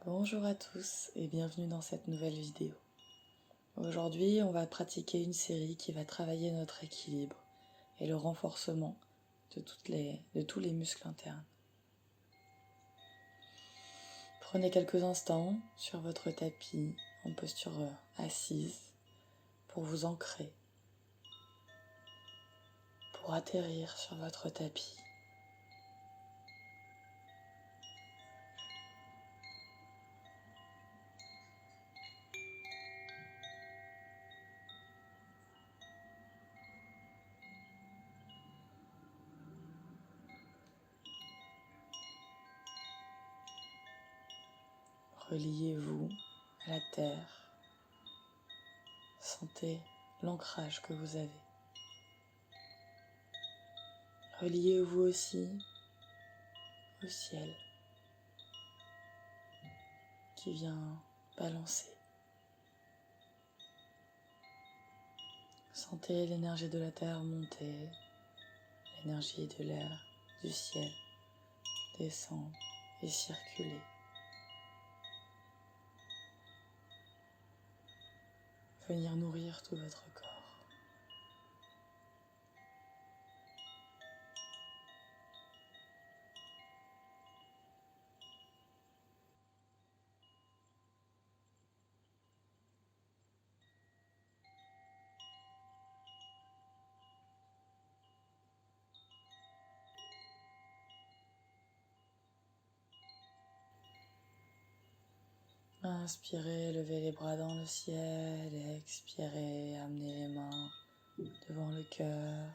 Bonjour à tous et bienvenue dans cette nouvelle vidéo. Aujourd'hui, on va pratiquer une série qui va travailler notre équilibre et le renforcement de tous les muscles internes. Prenez quelques instants sur votre tapis en posture assise pour vous ancrer, pour atterrir sur votre tapis. Reliez-vous à la terre. Sentez l'ancrage que vous avez. Reliez-vous aussi au ciel qui vient balancer. Sentez l'énergie de la terre monter, l'énergie de l'air, du ciel descendre et circuler. Venir nourrir tout votre corps. Inspirez, levez les bras dans le ciel et expirez, amenez les mains devant le cœur.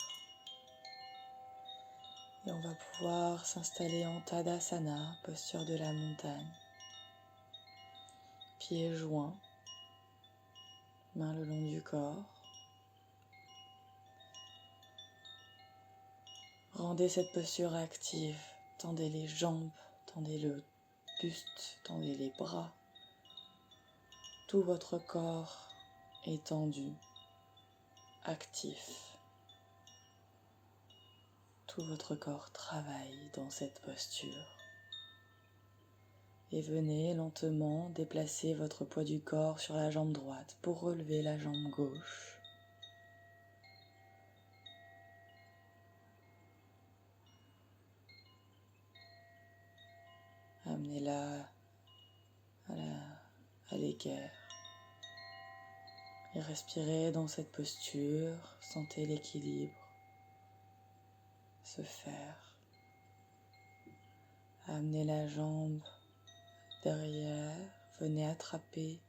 Et on va pouvoir s'installer en Tadasana, posture de la montagne. Pieds joints, mains le long du corps. Rendez cette posture active, tendez les jambes, tendez le buste, tendez les bras. Tout votre corps est tendu, actif. Tout votre corps travaille dans cette posture. Et venez lentement déplacer votre poids du corps sur la jambe droite pour relever la jambe gauche. Amenez-la à l'équerre. Et respirez dans cette posture, sentez l'équilibre se faire. Amenez la jambe derrière, venez attraper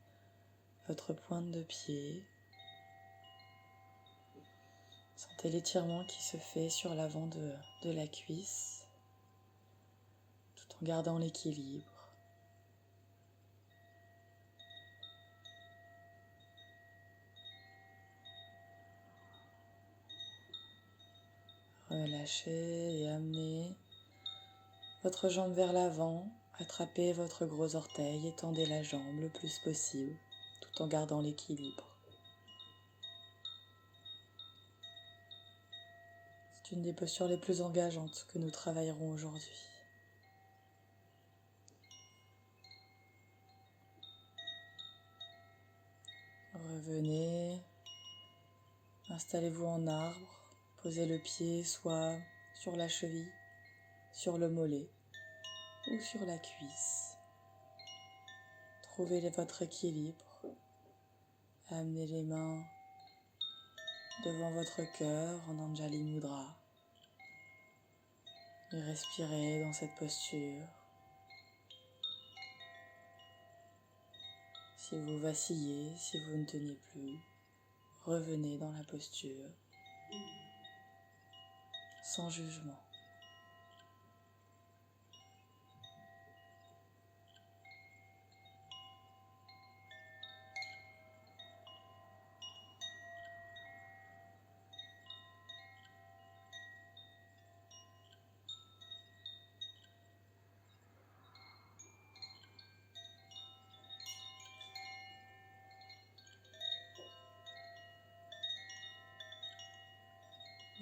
votre pointe de pied. Sentez l'étirement qui se fait sur l'avant de la cuisse, tout en gardant l'équilibre. Relâchez et amenez votre jambe vers l'avant, attrapez votre gros orteil et tendez la jambe le plus possible, tout en gardant l'équilibre. C'est une des postures les plus engageantes que nous travaillerons aujourd'hui. Revenez, installez-vous en arbre, posez le pied soit sur la cheville, sur le mollet ou sur la cuisse. Trouvez votre équilibre, amenez les mains devant votre cœur en Anjali Mudra et respirez dans cette posture. Si vous vacillez, si vous ne tenez plus, revenez dans la posture sans jugement.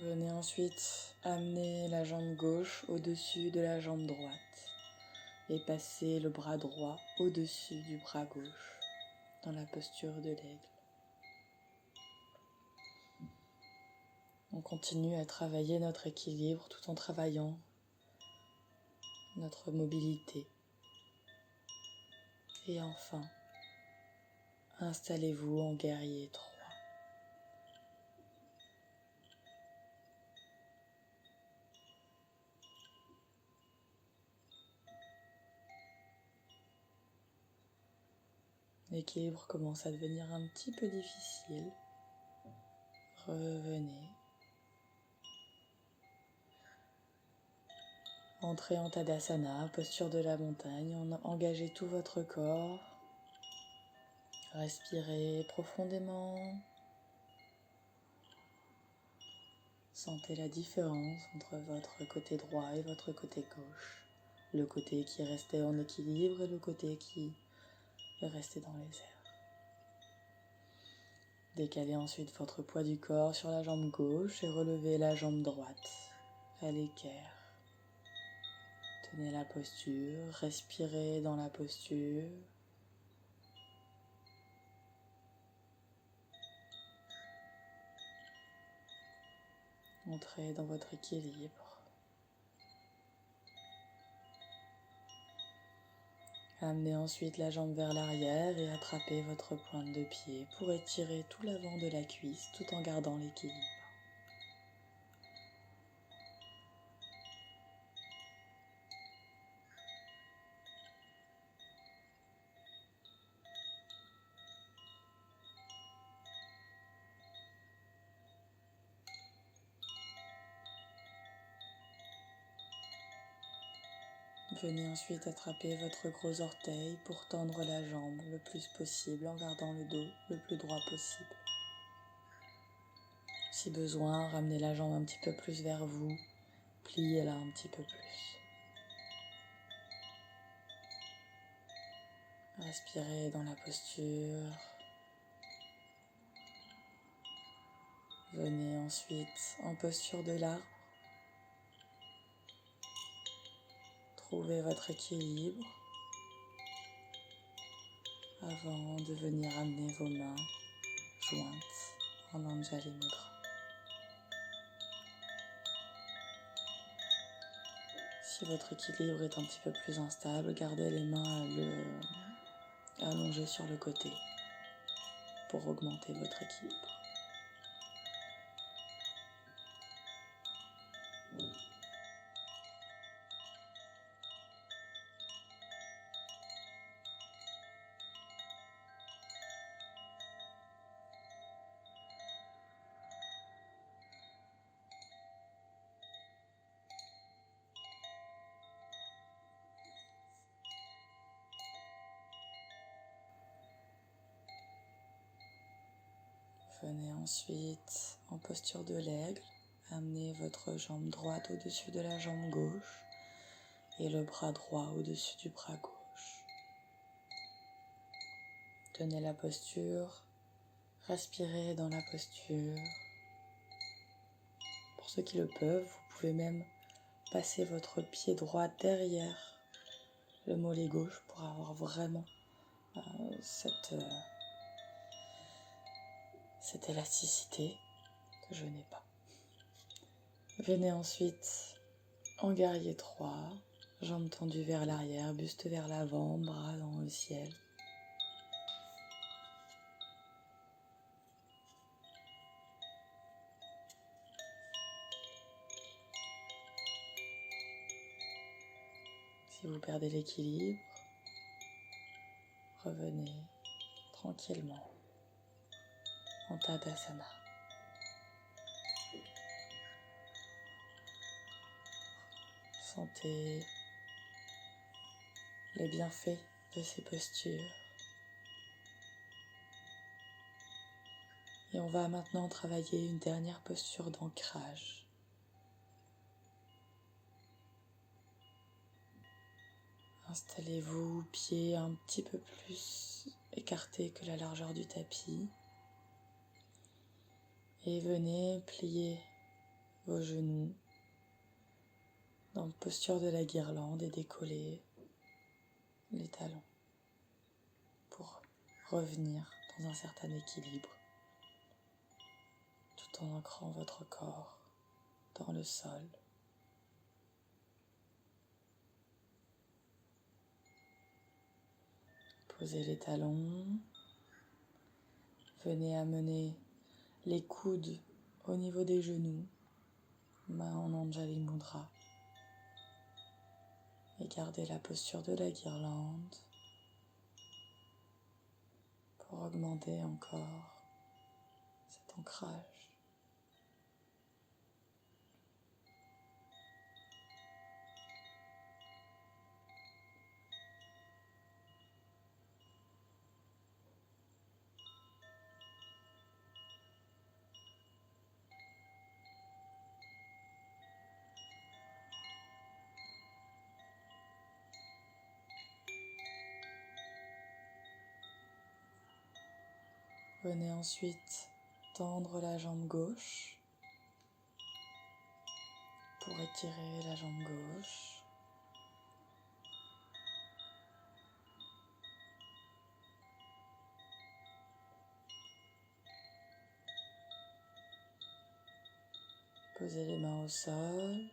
Venez ensuite amener la jambe gauche au-dessus de la jambe droite et passez le bras droit au-dessus du bras gauche dans la posture de l'aigle. On continue à travailler notre équilibre tout en travaillant notre mobilité. Et enfin, installez-vous en guerrier 3. L'équilibre commence à devenir un petit peu difficile. Revenez. Entrez en Tadasana, posture de la montagne. Engagez tout votre corps. Respirez profondément. Sentez la différence entre votre côté droit et votre côté gauche. Le côté qui est resté en équilibre et le côté qui est resté dans les airs. Décalez ensuite votre poids du corps sur la jambe gauche et relevez la jambe droite à l'équerre. Tenez la posture, respirez dans la posture. Entrez dans votre équilibre. Amenez ensuite la jambe vers l'arrière et attrapez votre pointe de pied pour étirer tout l'avant de la cuisse tout en gardant l'équilibre. Venez ensuite attraper votre gros orteil pour tendre la jambe le plus possible en gardant le dos le plus droit possible. Si besoin, ramenez la jambe un petit peu plus vers vous, pliez-la un petit peu plus. Respirez dans la posture. Venez ensuite en posture de l'arbre. Trouvez votre équilibre avant de venir amener vos mains jointes en Anjali Mudra. Si votre équilibre est un petit peu plus instable, gardez les mains allongées sur le côté pour augmenter votre équilibre. Venez ensuite en posture de l'aigle, amenez votre jambe droite au-dessus de la jambe gauche et le bras droit au-dessus du bras gauche. Tenez la posture, respirez dans la posture. Pour ceux qui le peuvent, vous pouvez même passer votre pied droit derrière le mollet gauche pour avoir vraiment cette élasticité que je n'ai pas. Venez ensuite en guerrier 3, jambes tendues vers l'arrière, buste vers l'avant, bras dans le ciel. Si vous perdez l'équilibre, revenez tranquillement en Tadasana. Sentez les bienfaits de ces postures. Et on va maintenant travailler une dernière posture d'ancrage. Installez-vous, pieds un petit peu plus écartés que la largeur du tapis. Et venez plier vos genoux dans la posture de la guirlande et décoller les talons pour revenir dans un certain équilibre, tout en ancrant votre corps dans le sol. Posez les talons, venez amener les coudes au niveau des genoux, main en Anjali Mudra, et gardez la posture de la guirlande pour augmenter encore cet ancrage. Venez ensuite tendre la jambe gauche pour étirer la jambe gauche. Posez les mains au sol.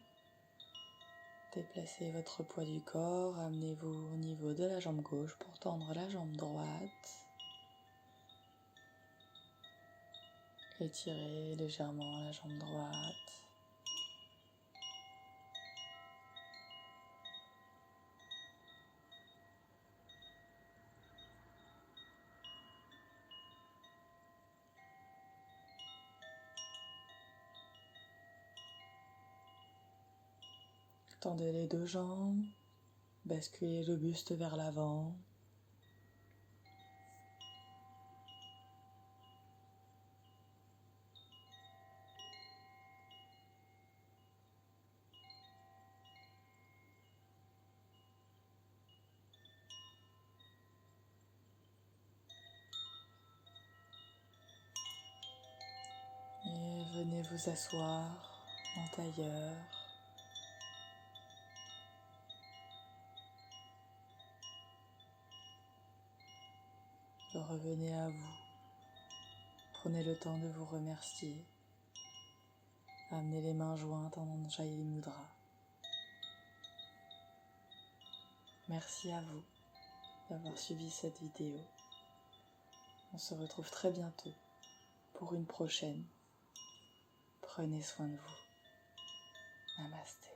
Déplacez votre poids du corps. Amenez-vous au niveau de la jambe gauche pour tendre la jambe droite. Étirez légèrement la jambe droite. Tendez les deux jambes, basculez le buste vers l'avant. Et venez vous asseoir en tailleur. Revenez à vous. Prenez le temps de vous remercier. Amenez les mains jointes en Anjali Mudra. Merci à vous d'avoir suivi cette vidéo. On se retrouve très bientôt pour une prochaine. Prenez soin de vous. Namasté.